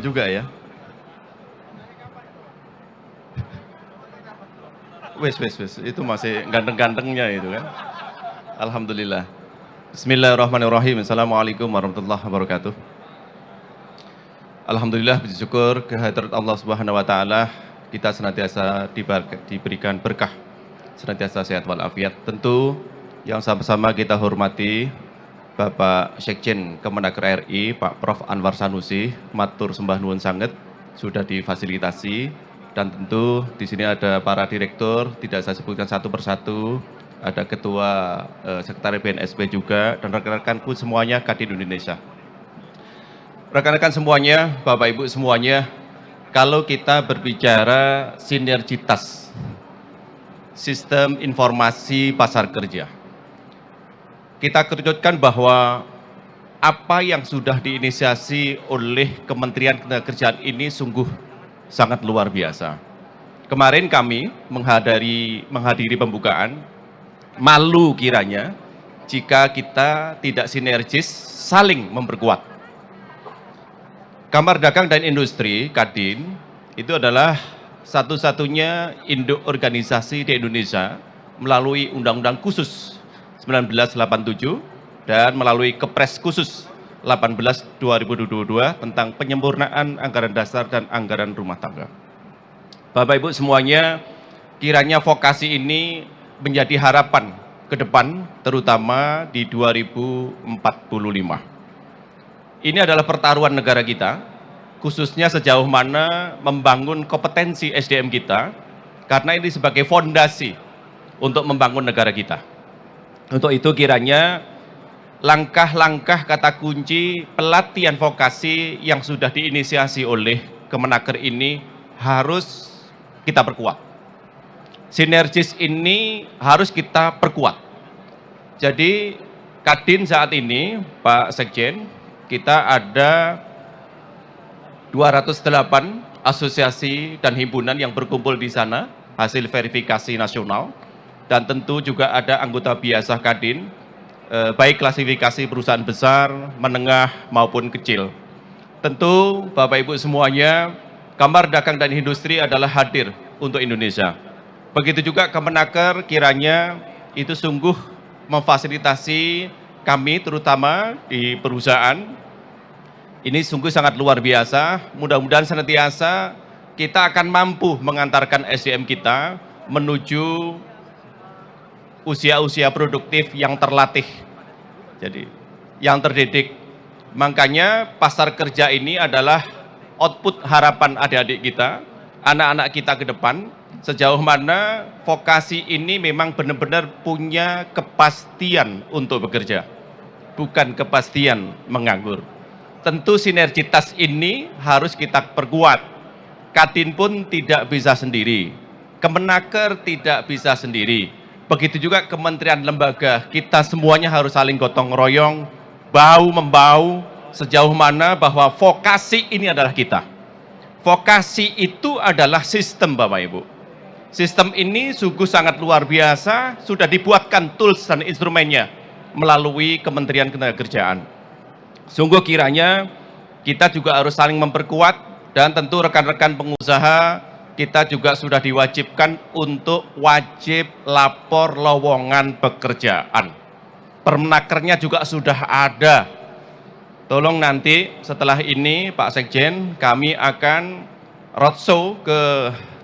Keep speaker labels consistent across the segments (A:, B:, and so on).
A: juga ya. Wes, itu masih ganteng-gantengnya itu kan. Alhamdulillah. Bismillahirrahmanirrahim. Assalamualaikum warahmatullahi wabarakatuh. Alhamdulillah, puji syukur kehadirat Allah Subhanahu wa taala, kita senantiasa diberikan berkah, senantiasa sehat walafiat. Tentu yang sama-sama kita hormati Bapak Sekjen Kemenaker RI, Pak Prof Anwar Sanusi, matur sembah nuwun sanget sudah difasilitasi. Dan tentu di sini ada para direktur, tidak saya sebutkan satu persatu, ada ketua sekretariat BNSP juga, dan rekan-rekanku semuanya Kadin Indonesia. Rekan-rekan semuanya, Bapak Ibu semuanya, kalau kita berbicara sinergitas sistem informasi pasar kerja, kita kerucutkan bahwa apa yang sudah diinisiasi oleh Kementerian Ketenagakerjaan ini sungguh sangat luar biasa. Kemarin kami menghadiri pembukaan, malu kiranya jika kita tidak sinergis saling memperkuat. Kamar Dagang dan Industri Kadin itu adalah satu-satunya induk organisasi di Indonesia melalui Undang-Undang Khusus 1987 dan melalui Kepres Khusus 18/2022 tentang penyempurnaan anggaran dasar dan anggaran rumah tangga. Bapak Ibu semuanya, kiranya vokasi ini menjadi harapan ke depan, terutama di 2045. Ini adalah pertaruhan negara kita, khususnya sejauh mana membangun kompetensi SDM kita, karena ini sebagai fondasi untuk membangun negara kita. Untuk itu kiranya langkah-langkah kata kunci pelatihan vokasi yang sudah diinisiasi oleh Kemenaker ini harus kita perkuat. Sinergis ini harus kita perkuat. Jadi Kadin saat ini, Pak Sekjen, kita ada 208 asosiasi dan himpunan yang berkumpul di sana, hasil verifikasi nasional, dan tentu juga ada anggota biasa Kadin, baik klasifikasi perusahaan besar, menengah maupun kecil. Tentu Bapak Ibu semuanya, Kamar Dagang dan Industri adalah hadir untuk Indonesia. Begitu juga Kemenaker kiranya itu sungguh memfasilitasi kami terutama di perusahaan. Ini sungguh sangat luar biasa. Mudah-mudahan senantiasa kita akan mampu mengantarkan SDM kita menuju usia-usia produktif yang terlatih, jadi yang terdidik. Makanya pasar kerja ini adalah output harapan adik-adik kita, anak-anak kita ke depan, sejauh mana vokasi ini memang benar-benar punya kepastian untuk bekerja, bukan kepastian menganggur. Tentu sinergitas ini harus kita perkuat. Kadin pun tidak bisa sendiri, Kemenaker tidak bisa sendiri. Begitu juga kementerian lembaga, kita semuanya harus saling gotong royong, bahu-membahu, sejauh mana bahwa vokasi ini adalah kita. Vokasi itu adalah sistem, Bapak Ibu. Sistem ini sungguh sangat luar biasa, sudah dibuatkan tools dan instrumennya melalui Kementerian Ketenagakerjaan. Sungguh kiranya kita juga harus saling memperkuat, dan tentu rekan-rekan pengusaha kita juga sudah diwajibkan untuk wajib lapor lowongan pekerjaan. Permenakernya juga sudah ada. Tolong nanti setelah ini Pak Sekjen, kami akan roadshow ke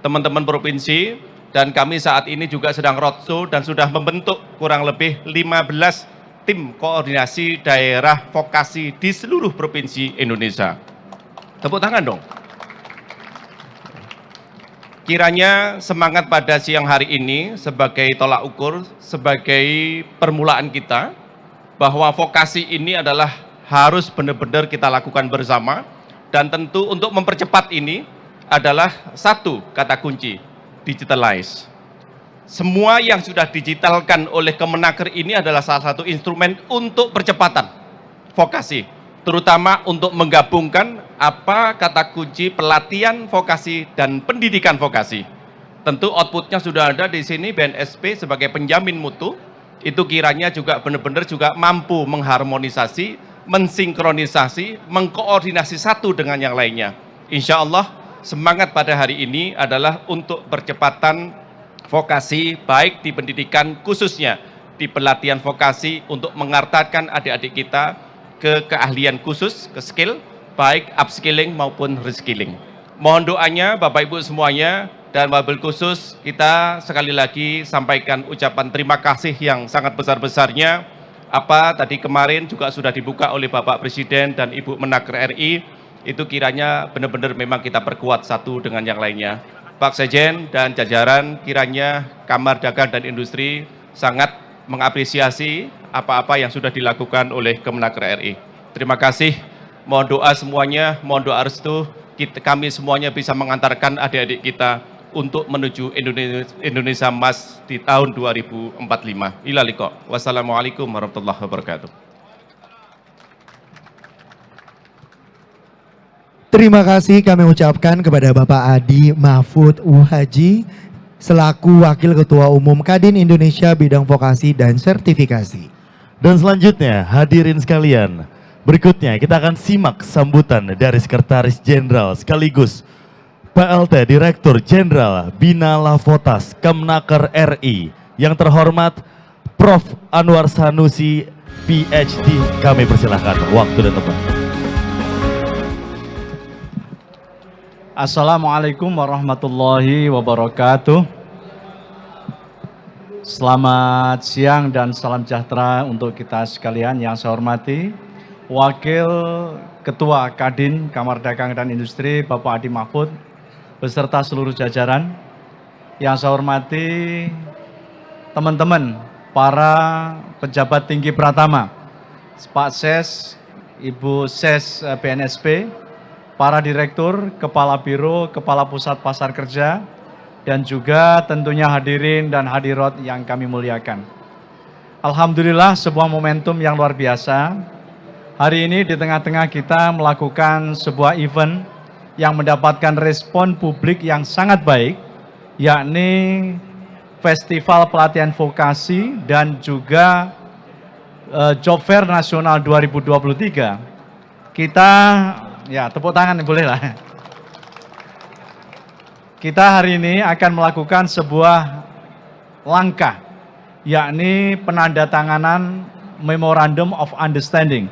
A: teman-teman provinsi, dan kami saat ini juga sedang roadshow dan sudah membentuk kurang lebih 15 tim koordinasi daerah vokasi di seluruh provinsi Indonesia. Tepuk tangan dong. Kiranya semangat pada siang hari ini sebagai tolak ukur, sebagai permulaan kita, bahwa vokasi ini adalah harus benar-benar kita lakukan bersama, dan tentu untuk mempercepat ini adalah satu kata kunci, digitalize. Semua yang sudah digitalkan oleh Kemenaker ini adalah salah satu instrumen untuk percepatan vokasi, terutama untuk menggabungkan apa kata kunci pelatihan vokasi dan pendidikan vokasi. Tentu outputnya sudah ada di sini, BNSP sebagai penjamin mutu, itu kiranya juga benar-benar juga mampu mengharmonisasi, mensinkronisasi, mengkoordinasi satu dengan yang lainnya. Insya Allah semangat pada hari ini adalah untuk percepatan vokasi baik di pendidikan khususnya di pelatihan vokasi untuk mengantarkan adik-adik kita ke keahlian khusus, ke skill, baik upskilling maupun reskilling. Mohon doanya Bapak Ibu semuanya, dan wabil khusus kita sekali lagi sampaikan ucapan terima kasih yang sangat besar-besarnya. Apa tadi kemarin juga sudah dibuka oleh Bapak Presiden dan Ibu Menaker RI, itu kiranya benar-benar memang kita perkuat satu dengan yang lainnya. Pak Sekjen dan jajaran kiranya Kamar Dagang dan Industri sangat mengapresiasi apa-apa yang sudah dilakukan oleh Kemenaker RI. Terima kasih, mohon doa semuanya, mohon doa restu, kami semuanya bisa mengantarkan adik-adik kita untuk menuju Indonesia Emas di tahun 2045. Ila liqa. Wassalamualaikum warahmatullahi wabarakatuh.
B: Terima kasih kami ucapkan kepada Bapak Adi Mahfud Uhaji selaku Wakil Ketua Umum Kadin Indonesia Bidang Vokasi dan Sertifikasi.
C: Dan selanjutnya hadirin sekalian, berikutnya kita akan simak sambutan dari Sekretaris Jenderal sekaligus PLT Direktur Jenderal Bina Lavotas Kemenaker RI yang terhormat Prof. Anwar Sanusi PhD. Kami persilahkan waktu dan tempat.
D: Assalamualaikum warahmatullahi wabarakatuh. Selamat siang dan salam sejahtera untuk kita sekalian. Yang saya hormati Wakil Ketua Kadin Kamar Dagang dan Industri Bapak Adi Mahfud beserta seluruh jajaran. Yang saya hormati teman-teman para pejabat tinggi Pratama, Pak Ses, Ibu Ses BNSP, para direktur, kepala biro, kepala pusat pasar kerja, dan juga tentunya hadirin dan hadirat yang kami muliakan. Alhamdulillah, sebuah momentum yang luar biasa. Hari ini di tengah-tengah kita melakukan sebuah event yang mendapatkan respon publik yang sangat baik, yakni Festival Pelatihan Vokasi dan juga Job Fair Nasional 2023. Kita, ya tepuk tangan boleh lah. Kita hari ini akan melakukan sebuah langkah, yakni penandatanganan Memorandum of Understanding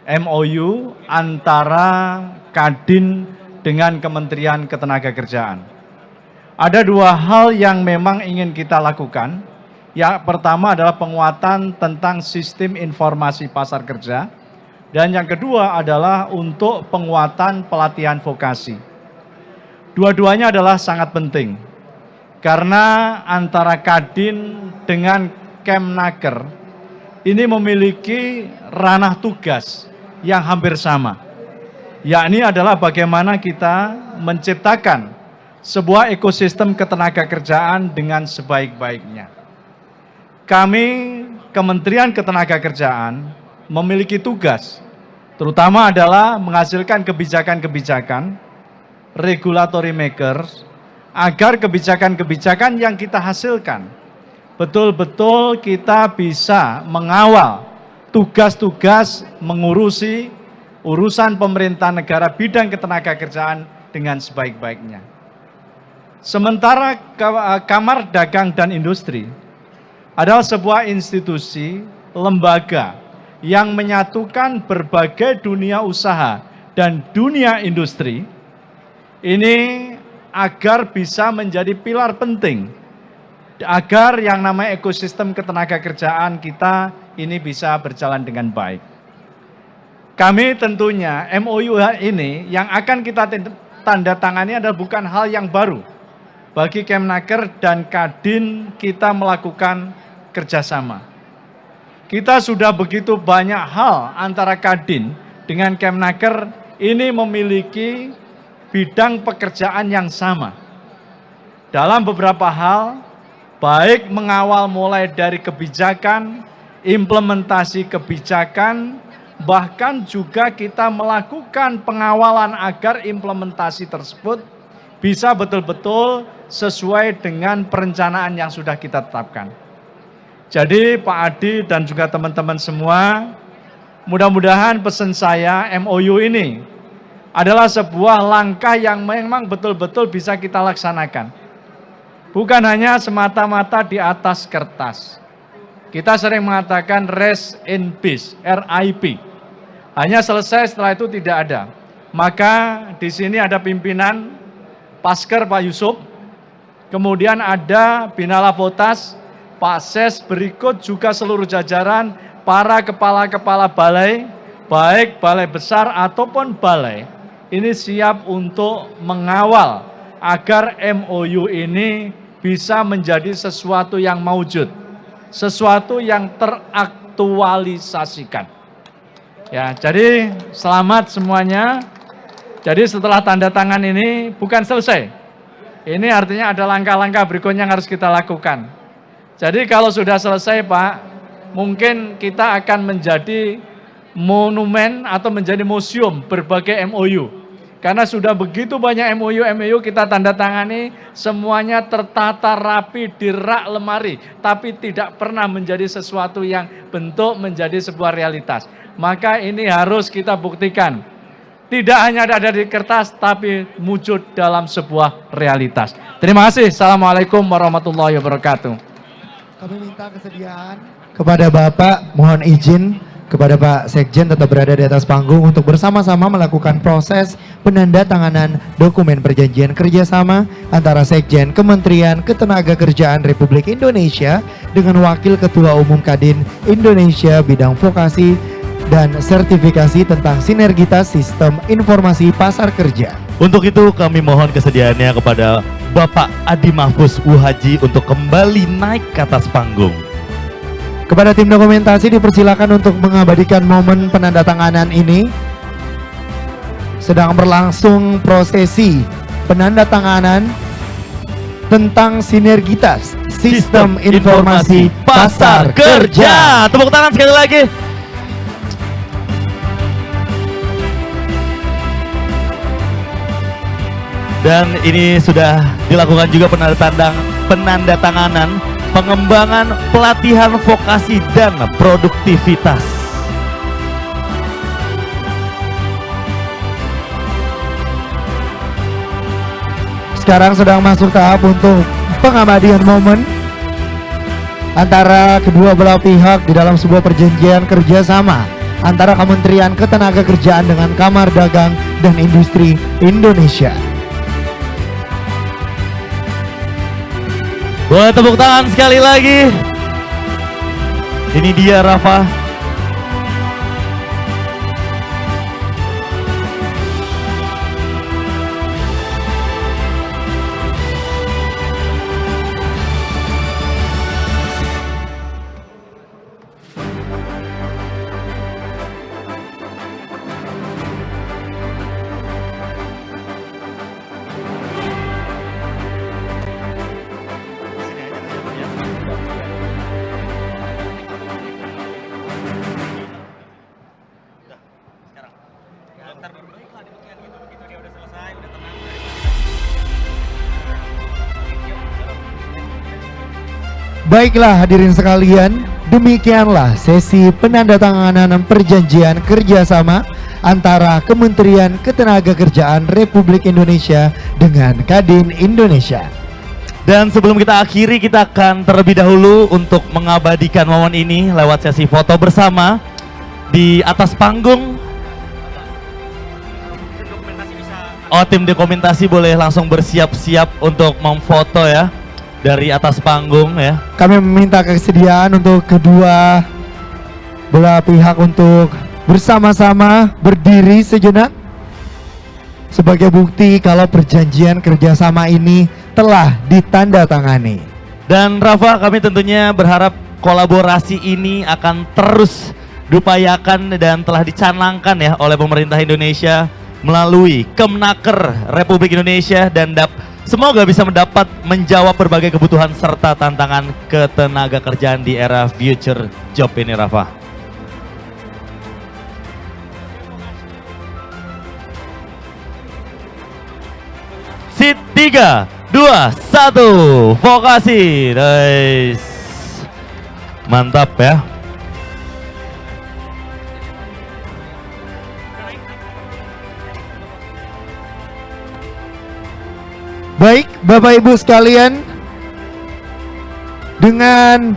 D: MOU antara Kadin dengan Kementerian Ketenagakerjaan. Ada dua hal yang memang ingin kita lakukan. Yang pertama adalah penguatan tentang sistem informasi pasar kerja, dan yang kedua adalah untuk penguatan pelatihan vokasi. Dua-duanya adalah sangat penting, karena antara Kadin dengan Kemnaker ini memiliki ranah tugas yang hampir sama, yakni adalah bagaimana kita menciptakan sebuah ekosistem ketenagakerjaan dengan sebaik-baiknya. Kami, Kementerian Ketenagakerjaan, memiliki tugas, terutama adalah menghasilkan kebijakan-kebijakan, regulatory makers, agar kebijakan-kebijakan yang kita hasilkan betul-betul kita bisa mengawal tugas-tugas mengurusi urusan pemerintah negara bidang ketenagakerjaan dengan sebaik-baiknya. Sementara Kamar Dagang dan Industri adalah sebuah institusi, lembaga yang menyatukan berbagai dunia usaha dan dunia industri ini agar bisa menjadi pilar penting agar yang namanya ekosistem ketenagakerjaan kita ini bisa berjalan dengan baik. Kami tentunya MOU ini yang akan kita tanda tangani adalah bukan hal yang baru. Bagi Kemnaker dan Kadin kita melakukan kerjasama. Kita sudah begitu banyak hal antara Kadin dengan Kemnaker ini memiliki bidang pekerjaan yang sama. Dalam beberapa hal, baik mengawal mulai dari kebijakan, implementasi kebijakan, bahkan juga kita melakukan pengawalan agar implementasi tersebut bisa betul-betul sesuai dengan perencanaan yang sudah kita tetapkan. Jadi Pak Adi dan juga teman-teman semua, mudah-mudahan pesan saya MOU ini adalah sebuah langkah yang memang betul-betul bisa kita laksanakan. Bukan hanya semata-mata di atas kertas. Kita sering mengatakan rest in peace, RIP. Hanya selesai, setelah itu tidak ada. Maka di sini ada pimpinan Pasker Pak Yusuf, kemudian ada Bina Lavotas, Pak Ses, berikut juga seluruh jajaran, para kepala-kepala balai, baik balai besar ataupun balai, ini siap untuk mengawal agar MOU ini bisa menjadi sesuatu yang maujud, sesuatu yang teraktualisasikan. Ya, jadi selamat semuanya. Jadi setelah tanda tangan ini bukan selesai. Ini artinya ada langkah-langkah berikutnya yang harus kita lakukan. Jadi kalau sudah selesai Pak, mungkin kita akan menjadi monumen atau menjadi museum berbagai MOU. Karena sudah begitu banyak MOU kita tanda tangani, semuanya tertata rapi di rak lemari, tapi tidak pernah menjadi sesuatu yang bentuk menjadi sebuah realitas. Maka ini harus kita buktikan. Tidak hanya ada di kertas, tapi wujud dalam sebuah realitas. Terima kasih. Assalamualaikum warahmatullahi wabarakatuh.
B: Kami minta kesediaan kepada Bapak, mohon izin kepada Pak Sekjen tetap berada di atas panggung untuk bersama-sama melakukan proses penandatanganan dokumen perjanjian kerjasama antara Sekjen Kementerian Ketenagakerjaan Republik Indonesia dengan Wakil Ketua Umum Kadin Indonesia bidang vokasi dan sertifikasi tentang sinergitas sistem informasi pasar kerja.
C: Untuk itu kami mohon kesediaannya kepada Bapak Adi Mahfuz UHaji untuk kembali naik ke atas panggung.
B: Kepada tim dokumentasi dipersilakan untuk mengabadikan momen penandatanganan ini. Sedang berlangsung prosesi penandatanganan tentang sinergitas sistem informasi pasar kerja.
C: Tepuk tangan sekali lagi. Dan ini sudah dilakukan juga penandatanganan pengembangan pelatihan vokasi dan produktivitas.
B: Sekarang sedang masuk tahap untuk pengabadian momen antara kedua belah pihak di dalam sebuah perjanjian kerjasama antara Kementerian Ketenagakerjaan dengan Kamar Dagang dan Industri Indonesia.
C: Boleh tepuk tangan sekali lagi. Ini dia Rafa.
B: Baiklah hadirin sekalian, demikianlah sesi penandatanganan perjanjian kerjasama antara Kementerian Ketenagakerjaan Republik Indonesia dengan Kadin Indonesia.
C: Dan sebelum kita akhiri, kita akan terlebih dahulu untuk mengabadikan momen ini lewat sesi foto bersama di atas panggung. Oh, tim dokumentasi boleh langsung bersiap-siap untuk memfoto ya dari atas panggung ya.
B: Kami meminta kesediaan untuk kedua belah pihak untuk bersama-sama berdiri sejenak sebagai bukti kalau perjanjian kerjasama ini telah ditandatangani.
C: Dan Rafa, kami tentunya berharap kolaborasi ini akan terus diupayakan dan telah dicanangkan ya oleh pemerintah Indonesia melalui Kemnaker Republik Indonesia dan semoga bisa menjawab berbagai kebutuhan serta tantangan ketenagakerjaan di era future job ini, Rafa. Sit 3, 2, 1, vokasi. Nice. Mantap ya.
B: Baik, Bapak Ibu sekalian, dengan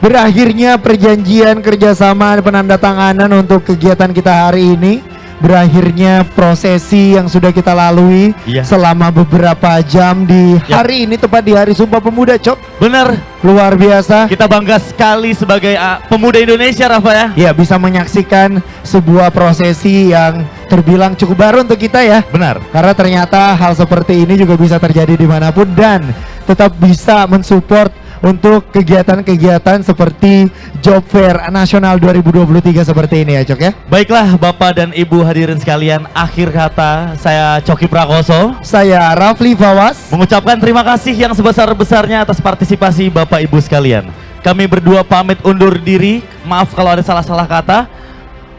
B: berakhirnya perjanjian kerjasama penandatanganan untuk kegiatan kita hari ini, berakhirnya prosesi yang sudah kita lalui
C: Iya.
B: selama beberapa jam di
C: Ya.
B: hari ini, tepat di Hari Sumpah Pemuda, Cok.
C: Benar,
B: Luar biasa.
C: kita bangga sekali sebagai pemuda Indonesia, Rafa ya.
B: Ya, bisa menyaksikan sebuah prosesi yang terbilang cukup baru untuk kita ya.
C: Benar.
B: Karena ternyata hal seperti ini juga bisa terjadi dimanapun dan tetap bisa mensupport untuk kegiatan-kegiatan seperti Job Fair Nasional 2023 seperti ini ya, Cok ya.
C: Baiklah Bapak dan Ibu hadirin sekalian, akhir kata saya Coki Prakoso
B: Saya Rafli Fawas.
C: mengucapkan terima kasih yang sebesar-besarnya atas partisipasi Bapak Ibu sekalian. Kami berdua pamit undur diri, maaf kalau ada salah-salah kata.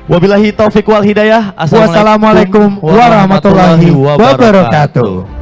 C: Wabillahi taufiq wal hidayah.
B: Wassalamualaikum warahmatullahi wabarakatuh.